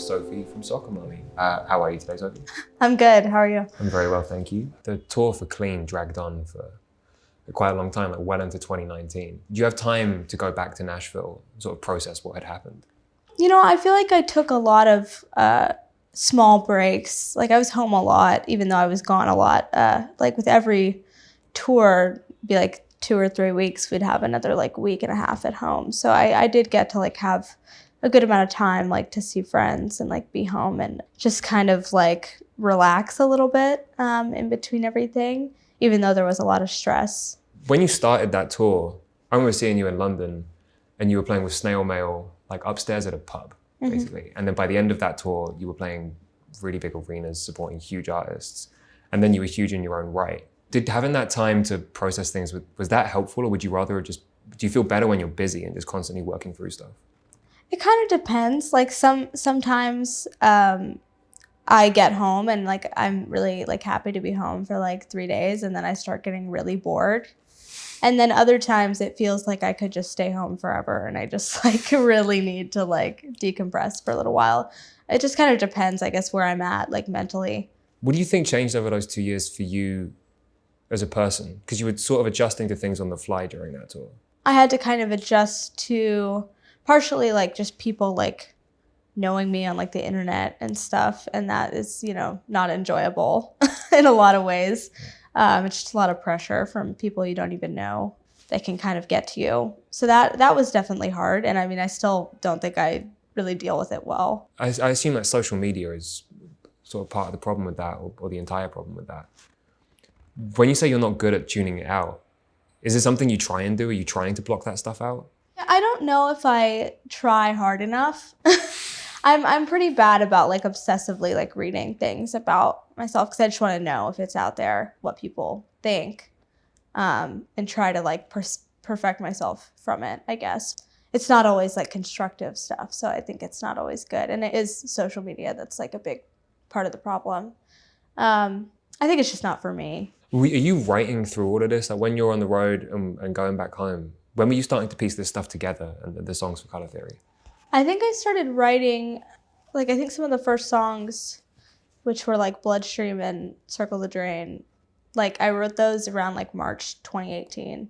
Sophie from Soccer Mommy. How are you today, Sophie? I'm good. How are you? I'm very well, thank you. The tour for Clean dragged on for quite a long time, like well into 2019. Do you have time to go back to Nashville, sort of process what had happened? You know, I feel like I took a lot of small breaks. Like I was home a lot, even though I was gone a lot. Like with every tour, be like 2 or 3 weeks, we'd have another like week and a half at home. So I did get to like have a good amount of time like to see friends and like be home and just kind of like relax a little bit in between everything, even though there was a lot of stress. When you started that tour, I remember seeing you in London and you were playing with Snail Mail, like upstairs at a pub, basically. And then by the end of that tour, you were playing really big arenas, supporting huge artists. And then you were huge in your own right. Did having that time to process things, was that helpful, or would you rather do you feel better when you're busy and just constantly working through stuff? It kind of depends. Like sometimes I get home and like I'm really like happy to be home for like 3 days, and then I start getting really bored. And then other times it feels like I could just stay home forever and I just like really need to like decompress for a little while. It just kind of depends, I guess, where I'm at like mentally. What do you think changed over those 2 years for you as a person? Because you were sort of adjusting to things on the fly during that tour. I had to kind of adjust to partially like just people like knowing me on like the internet and stuff, and that is, you know, not enjoyable in a lot of ways. It's just a lot of pressure from people you don't even know that can kind of get to you. So that was definitely hard, and I mean I still don't think I really deal with it well. I assume that social media is sort of part of the problem with that, or the entire problem with that. When you say you're not good at tuning it out, is it something you try and do? Are you trying to block that stuff out? I don't know if I try hard enough. I'm pretty bad about like obsessively like reading things about myself because I just want to know if it's out there, what people think, and try to like perfect myself from it, I guess. It's not always like constructive stuff, so I think it's not always good. And it is social media that's like a big part of the problem. I think it's just not for me. Are you writing through all of this? Like when you're on the road and going back home, when were you starting to piece this stuff together and the songs for Color Theory? I think I started writing, like I think some of the first songs, which were like Bloodstream and Circle the Drain, like I wrote those around like March 2018.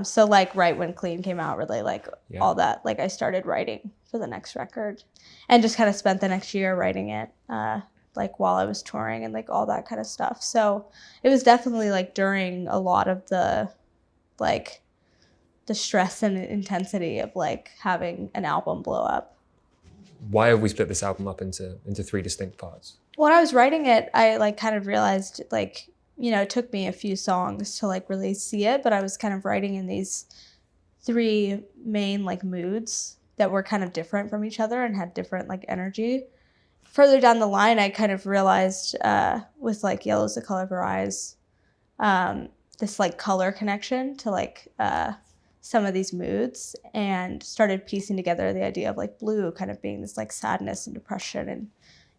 So like right when Clean came out, really like all that, like I started writing for the next record and just kind of spent the next year writing it, like while I was touring and like all that kind of stuff. So it was definitely like during a lot of the like the stress and intensity of like having an album blow up. Why have we split this album up into 3 distinct parts? When I was writing it, I like kind of realized like, you know, it took me a few songs to like really see it, but I was kind of writing in these 3 main like moods that were kind of different from each other and had different like energy. Further down the line, I kind of realized with like Yellow's the Color of Her Eyes, this like color connection to like some of these moods, and started piecing together the idea of like blue kind of being this like sadness and depression, and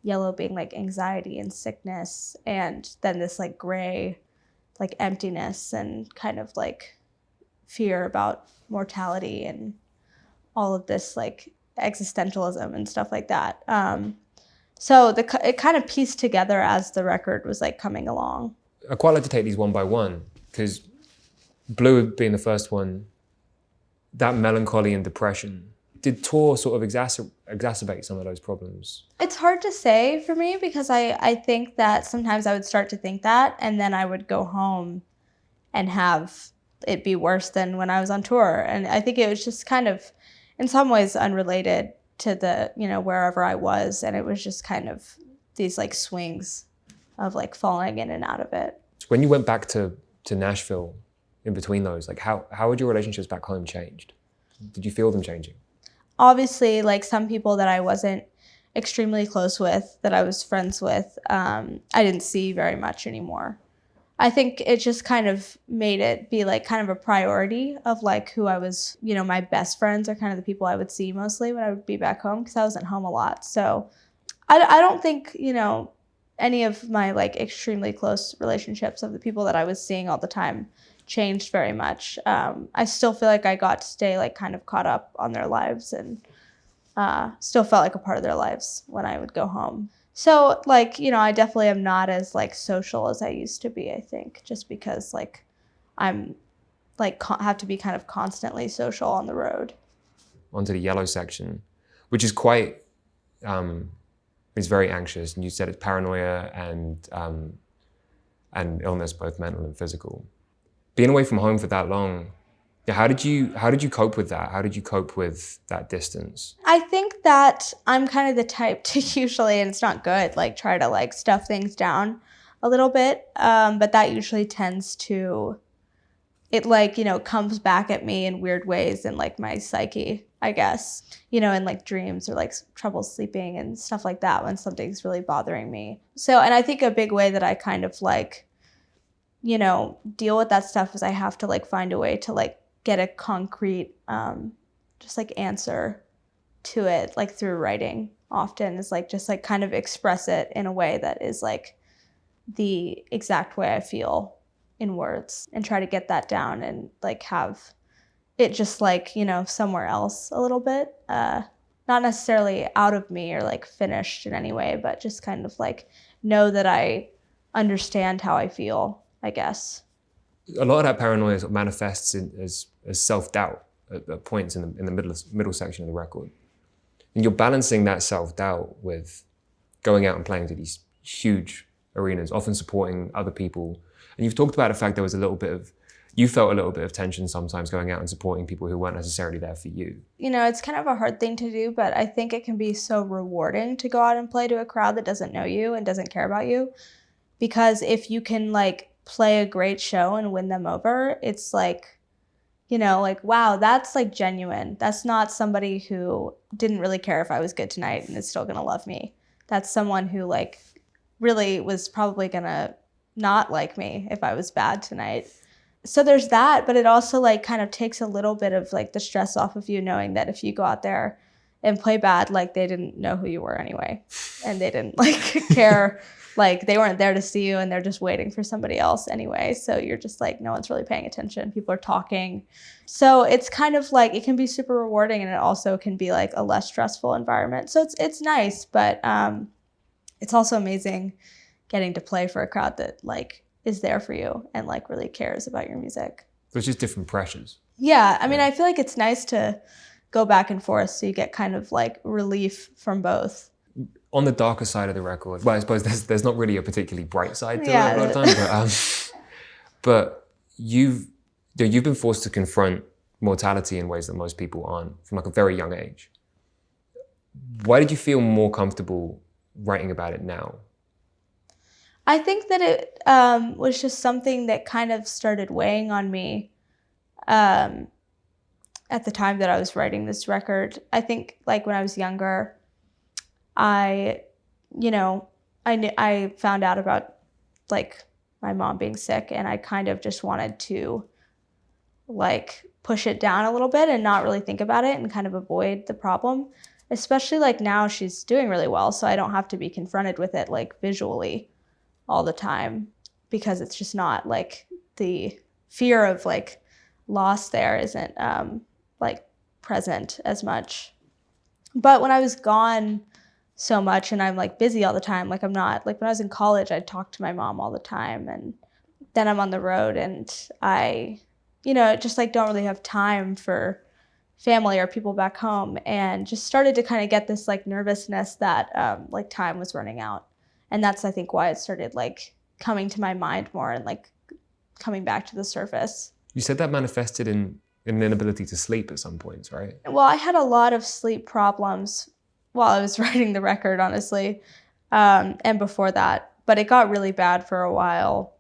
yellow being like anxiety and sickness, and then this like gray like emptiness and kind of like fear about mortality and all of this like existentialism and stuff like that. So it kind of pieced together as the record was like coming along. I quite like to take these one by one, because Blue being the first one, that melancholy and depression, did tour sort of exacerbate some of those problems? It's hard to say for me because I think that sometimes I would start to think that, and then I would go home and have it be worse than when I was on tour. And I think it was just kind of, in some ways, unrelated to the, you know, wherever I was. And it was just kind of these like swings of like falling in and out of it. When you went back to Nashville, in between those, like how had your relationships back home changed? Did you feel them changing? Obviously, like some people that I wasn't extremely close with, that I was friends with, I didn't see very much anymore. I think it just kind of made it be like kind of a priority of like who I was, you know, my best friends are kind of the people I would see mostly when I would be back home because I wasn't home a lot. So I don't think, you know, any of my like extremely close relationships of the people that I was seeing all the time changed very much. I still feel like I got to stay like kind of caught up on their lives and still felt like a part of their lives when I would go home. So like, I definitely am not as like social as I used to be, I think, just because like I'm like have to be kind of constantly social on the road. Onto the yellow section, which is quite, is very anxious. And you said it's paranoia and illness, both mental and physical. Being away from home for that long, how did you cope with that? How did you cope with that distance? I think that I'm kind of the type to usually, and it's not good, like try to like stuff things down a little bit. But that usually tends to, it like, comes back at me in weird ways in like my psyche, I guess, in like dreams or like trouble sleeping and stuff like that when something's really bothering me. So, and I think a big way that I kind of like, deal with that stuff is I have to like find a way to like get a concrete, just like answer to it, like through writing often is like, just like kind of express it in a way that is like the exact way I feel in words and try to get that down and like have it just like, somewhere else a little bit, not necessarily out of me or like finished in any way, but just kind of like know that I understand how I feel, I guess. A lot of that paranoia sort of manifests as self-doubt at points in the middle section of the record. And you're balancing that self-doubt with going out and playing to these huge arenas, often supporting other people. And you've talked about the fact you felt a little bit of tension sometimes going out and supporting people who weren't necessarily there for you. It's kind of a hard thing to do, but I think it can be so rewarding to go out and play to a crowd that doesn't know you and doesn't care about you. Because if you can like play a great show and win them over, it's like, like, wow, that's like genuine. That's not somebody who didn't really care if I was good tonight and is still gonna love me. That's someone who like really was probably gonna not like me if I was bad tonight. So there's that, but it also like kind of takes a little bit of like the stress off of you knowing that if you go out there and play bad, like they didn't know who you were anyway. And they didn't like care, like they weren't there to see you and they're just waiting for somebody else anyway. So you're just like, no one's really paying attention. People are talking. So it's kind of like, it can be super rewarding and it also can be like a less stressful environment. So it's nice, but it's also amazing getting to play for a crowd that like is there for you and like really cares about your music. There's just different pressures. Yeah, I mean, I feel like it's nice to go back and forth so you get kind of like relief from both. On the darker side of the record, well, I suppose there's not really a particularly bright side to it a lot of times, but you've been forced to confront mortality in ways that most people aren't from like a very young age. Why did you feel more comfortable writing about it now? I think that it was just something that kind of started weighing on me at the time that I was writing this record. I think like when I was younger, I found out about like my mom being sick and I kind of just wanted to like push it down a little bit and not really think about it and kind of avoid the problem, especially like now she's doing really well. So I don't have to be confronted with it like visually all the time because it's just not like the fear of like loss there isn't like present as much. But when I was gone so much and I'm like busy all the time, like I'm not, like when I was in college, I'd talk to my mom all the time and then I'm on the road and I, just like don't really have time for family or people back home and just started to kind of get this like nervousness that like time was running out. And that's, I think, why it started like coming to my mind more and like coming back to the surface. You said that manifested in an inability to sleep at some points, right? Well, I had a lot of sleep problems while I was writing the record, honestly, and before that. But it got really bad for a while.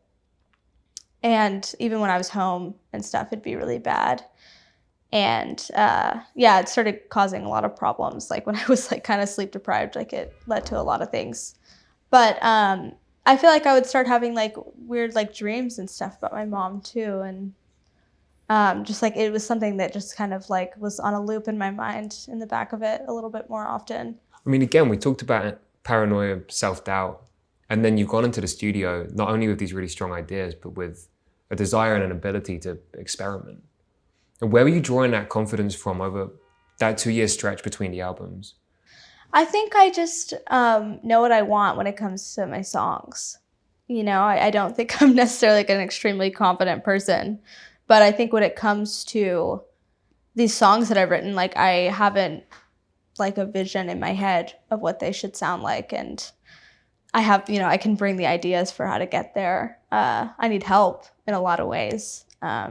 And even when I was home and stuff, it'd be really bad. And it started causing a lot of problems. Like when I was like kind of sleep deprived, like it led to a lot of things. But I feel like I would start having like weird like dreams and stuff about my mom too. And just like it was something that just kind of like was on a loop in my mind in the back of it a little bit more often. I mean, again, we talked about paranoia, self-doubt, and then you've gone into the studio not only with these really strong ideas, but with a desire and an ability to experiment. And where were you drawing that confidence from over that 2 year stretch between the albums? I think I just know what I want when it comes to my songs. You know, I don't think I'm necessarily like an extremely confident person, but I think when it comes to these songs that I've written, like I haven't like a vision in my head of what they should sound like, and I have, you know, I can bring the ideas for how to get there. I need help in a lot of ways,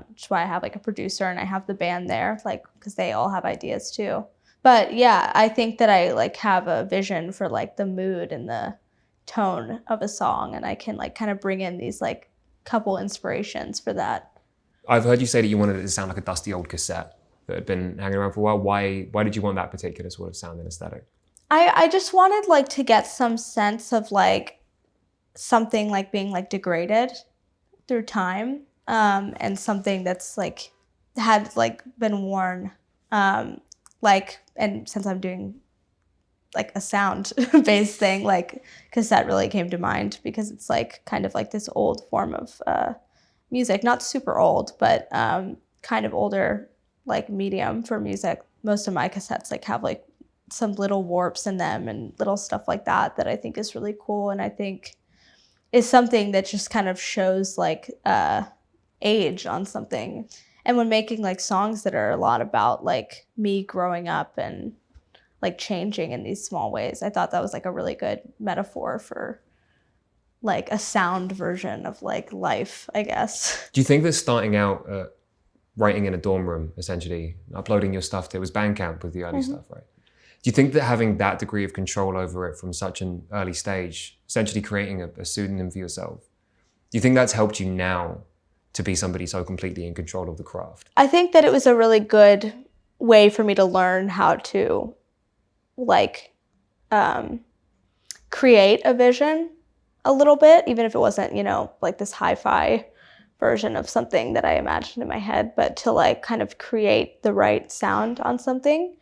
which is why I have like a producer and I have the band there, like because they all have ideas too. But yeah, I think that I like have a vision for like the mood and the tone of a song, and I can like kind of bring in these like couple inspirations for that. I've heard you say that you wanted it to sound like a dusty old cassette that had been hanging around for a while. Why did you want that particular sort of sound and aesthetic? I just wanted like to get some sense of like something like being like degraded through time, and something that's like had like been worn, like, and since I'm doing like a sound based thing, like cassette really came to mind because it's like kind of like this old form of music, not super old, but kind of older like medium for music. Most of my cassettes like have like some little warps in them and little stuff like that I think is really cool, and I think is something that just kind of shows like age on something. And when making like songs that are a lot about like me growing up and like changing in these small ways, I thought that was like a really good metaphor for like a sound version of like life, I guess. Do you think that starting out writing in a dorm room, essentially uploading your stuff to, it was Bandcamp with the early stuff, right? Do you think that having that degree of control over it from such an early stage, essentially creating a pseudonym for yourself, do you think that's helped you now to be somebody so completely in control of the craft? I think that it was a really good way for me to learn how to like create a vision a little bit, even if it wasn't, you know, like this hi-fi version of something that I imagined in my head, but to like kind of create the right sound on something.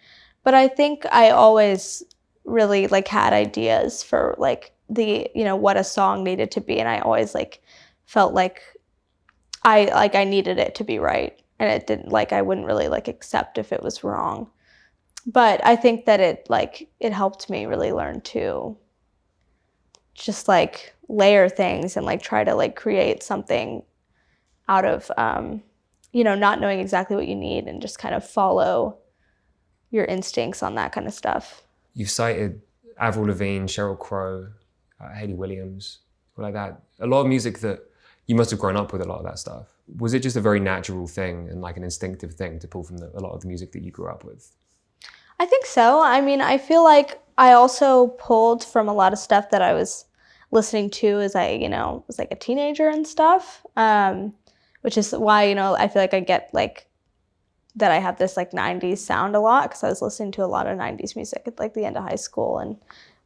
But I think I always really like had ideas for like the, you know, what a song needed to be, and I always like felt like I needed it to be right, and it didn't, like I wouldn't really like accept if it was wrong. But I think that it helped me really learn to just like layer things and like try to like create something out of you know, not knowing exactly what you need and just kind of follow your instincts on that kind of stuff. You've cited Avril Lavigne, Sheryl Crow, Hayley Williams, all like that. A lot of music that you must have grown up with, a lot of that stuff. Was it just a very natural thing and like an instinctive thing to pull from a lot of the music that you grew up with? I think so. I mean, I feel like I also pulled from a lot of stuff that I was listening to as I, you know, was like a teenager and stuff, which is why, you know, I feel like I get like that I have this like 90s sound a lot because I was listening to a lot of 90s music at like the end of high school and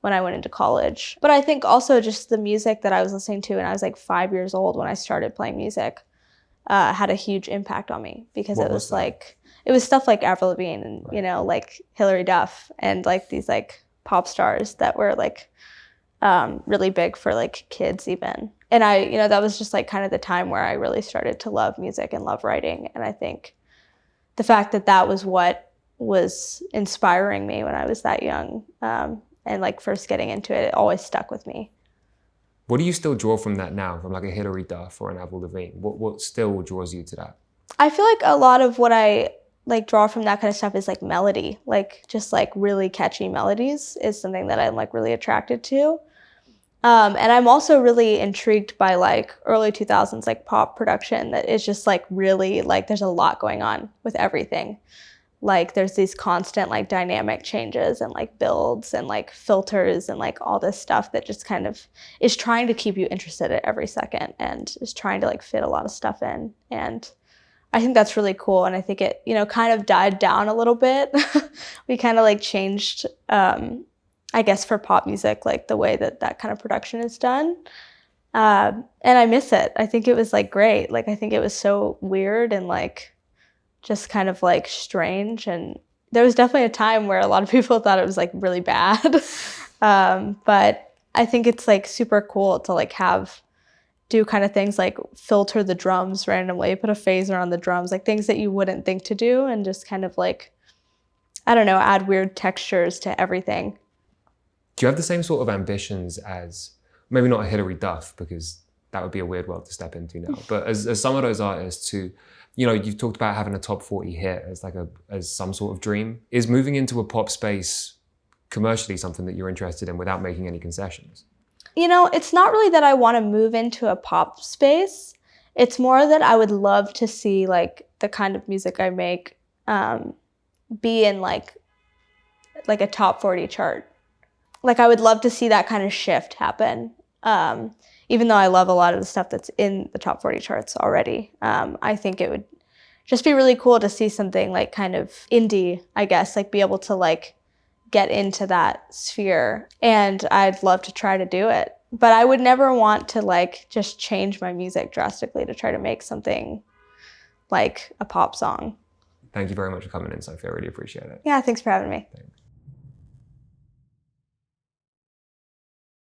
when I went into college. But I think also just the music that I was listening to when I was like 5 years old when I started playing music had a huge impact on me because it was like, it was stuff like Avril Lavigne and, you know, like Hilary Duff and like these like pop stars that were like really big for like kids even. And I, you know, that was just like kind of the time where I really started to love music and love writing. And I think the fact that that was what was inspiring me when I was that young and like first getting into it, it always stuck with me. What do you still draw from that now, from like a Hilary Duff or an Avril Lavigne? What still draws you to that? I feel like a lot of what I like draw from that kind of stuff is like melody, like just like really catchy melodies is something that I'm like really attracted to. And I'm also really intrigued by like early 2000s like pop production that is just like really like there's a lot going on with everything. Like there's these constant like dynamic changes and like builds and like filters and like all this stuff that just kind of is trying to keep you interested at every second and is trying to like fit a lot of stuff in. And I think that's really cool. And I think it, you know, kind of died down a little bit. We kind of like changed, I guess for pop music, like the way that that kind of production is done. And I miss it. I think it was like great. Like, I think it was so weird and like just kind of like strange. And there was definitely a time where a lot of people thought it was like really bad. But I think it's like super cool to like do kind of things like filter the drums randomly, put a phaser on the drums, like things that you wouldn't think to do and just kind of like I don't know, add weird textures to everything. Do you have the same sort of ambitions as, maybe not a Hilary Duff, because that would be a weird world to step into now, but as some of those artists who, you know, you've talked about having a top 40 hit as like as some sort of dream. Is moving into a pop space commercially something that you're interested in without making any concessions? You know, it's not really that I want to move into a pop space. It's more that I would love to see like the kind of music I make be in like a top 40 chart. Like I would love to see that kind of shift happen. Even though I love a lot of the stuff that's in the top 40 charts already. I think it would just be really cool to see something like kind of indie, I guess, like be able to like get into that sphere. And I'd love to try to do it. But I would never want to like just change my music drastically to try to make something like a pop song. Thank you very much for coming in, Sophie. I really appreciate it. Yeah, thanks for having me. Thanks.